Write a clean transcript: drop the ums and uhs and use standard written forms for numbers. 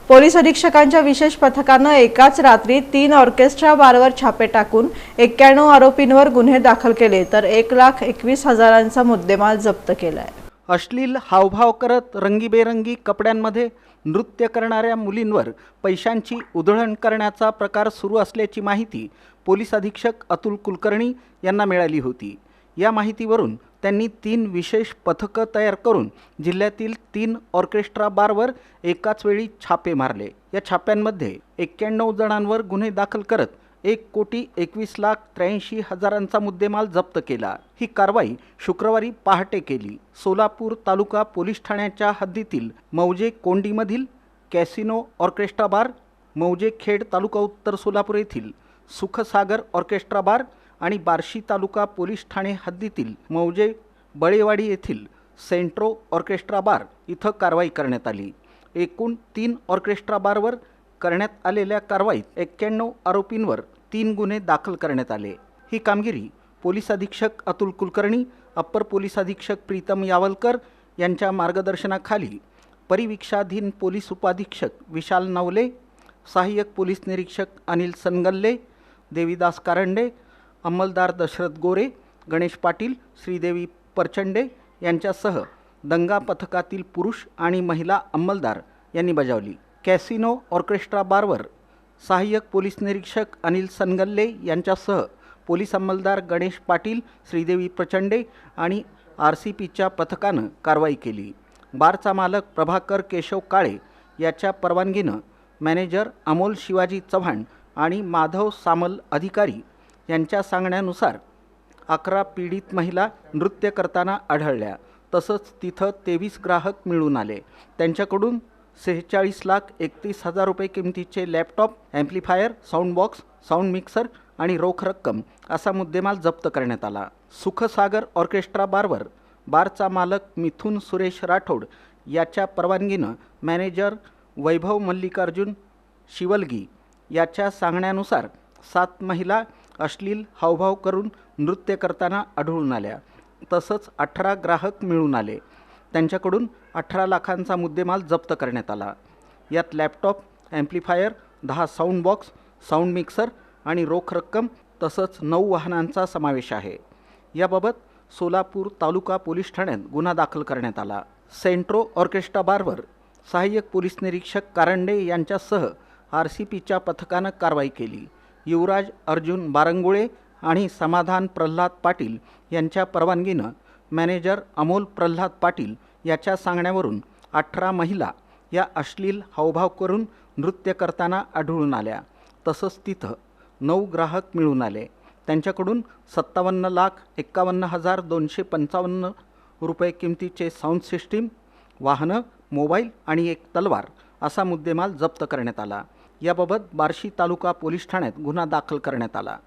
Police अधीक्षकांच्या विशेष पथकानं एकाच रात्री 3 ऑर्केस्ट्रा बारवर छापे टाकून 91 आरोपींवर गुन्हे दाखल केले तर 1,21,000चा मुद्देमाल जप्त केलाय। अश्लील हावभाव करत रंगीबेरंगी कपड्यांमध्ये नृत्य करणाऱ्या मुलींवर पैशांची उधळण करण्याचा प्रकार सुरू असल्याची माहिती पोलीस अधीक्षक अतुल कुलकर्णी यांना मिळाली होती। या माहितीवरून त्यांनी 3 विशेष पथकं तयार करून जिल्ह्यातील 3 ऑर्केस्ट्रा बारवर एकाच वेळी छापे मारले। या छाप्यांमध्ये 91 जणांवर गुन्हे दाखल करत 1,21,83,000चा मुद्देमाल जप्त केला। ही कारवाई शुक्रवारी पहाटे केली। सोलापूर तालुका पोलीस ठाण्याच्या हद्दीतील मौजे कोंडीमधील कॅसिनो ऑर्केस्ट्रा बार, मौजे खेड तालुका उत्तर सोलापूर येथील सुखसागर ऑर्केस्ट्रा बार आणि बार्शी तालुका पोलीस ठाणे हद्दीतील मौजे बळेवाडी येथील सेंट्रो ऑर्केस्ट्रा बार इथं कारवाई करण्यात आली। एकूण 3 ऑर्केस्ट्रा बारवर करण्यात आलेल्या कारवाईत 91 आरोपींवर 3 गुन्हे दाखल करण्यात आले। ही कामगिरी पोलीस अधीक्षक अतुल कुलकर्णी, अप्पर पोलीस अधीक्षक प्रीतम यावलकर यांच्या मार्गदर्शनाखाली परिवीक्षाधीन पोलीस उपाधीक्षक विशाल नवले, सहाय्यक पोलीस निरीक्षक अनिल सनगल्ले, देवीदास कारंडे, अंमलदार दशरथ गोरे, गणेश पाटील, श्रीदेवी परचंडे यांच्यासह दंगा पथकातील पुरुष आणि महिला अंमलदार यांनी बजावली। कॅसिनो ऑर्केस्ट्रा बारवर सहाय्यक पोलीस निरीक्षक अनिल सनगल्ले यांच्यासह पोलीस अंमलदार गणेश पाटील, श्रीदेवी प्रचंडे आणि RCPच्या पथकानं कारवाई केली। बारचा मालक प्रभाकर केशव काळे याच्या परवानगीनं मॅनेजर अमोल शिवाजी चव्हाण आणि माधव सामल अधिकारी यांच्या सांगण्यानुसार 11 पीडित महिला नृत्य करताना आढळल्या। तसंच तिथं 23 ग्राहक मिळून आले। त्यांच्याकडून 46,31,000 रुपये किमतीचे laptop, amplifier, sound box, sound mixer आणि रोख रक्कम असा मुद्देमाल जप्त करण्यात आला। सुखसागर ऑर्केस्ट्रा बारवर बारचा मालक मिथुन सुरेश राठोड याच्या परवानगीनं मॅनेजर वैभव मल्लिकार्जुन शिवलगी याच्या सांगण्यानुसार 7 महिला अश्लील हावभाव करून नृत्य करताना आढळून आल्या। तसंच 18 ग्राहक मिळून आले। त्यांच्याकडून 18 लाखांचा मुद्देमाल जप्त करण्यात आला। यात laptop, amplifier, 10 sound box, sound mixer आणि रोख रक्कम तसंच 9 वाहनांचा समावेश आहे। याबाबत सोलापूर तालुका पोलीस ठाण्यात गुन्हा दाखल करण्यात आला। सेंट्रो ऑर्केस्ट्रा बारवर सहाय्यक पोलीस निरीक्षक कारंडे यांच्यासह RCPच्या पथकानं कारवाई केली। युवराज अर्जुन बारंगुळे आणि समाधान प्रल्हाद पाटील यांच्या परवानगीनं मॅनेजर अमोल प्रल्हाद पाटील याच्या सांगण्यावरून 18 महिला या अश्लील हावभाव करून नृत्य करताना आढळून आल्या। तसंच तिथं 9 ग्राहक मिळून आले। त्यांच्याकडून 57,51,255 रुपये किमतीचे साऊंड सिस्टीम, वाहनं, मोबाईल आणि एक तलवार असा मुद्देमाल जप्त करण्यात आला। याबाबत बार्शी तालुका पोलीस ठाण्यात गुन्हा दाखल करण्यात आला।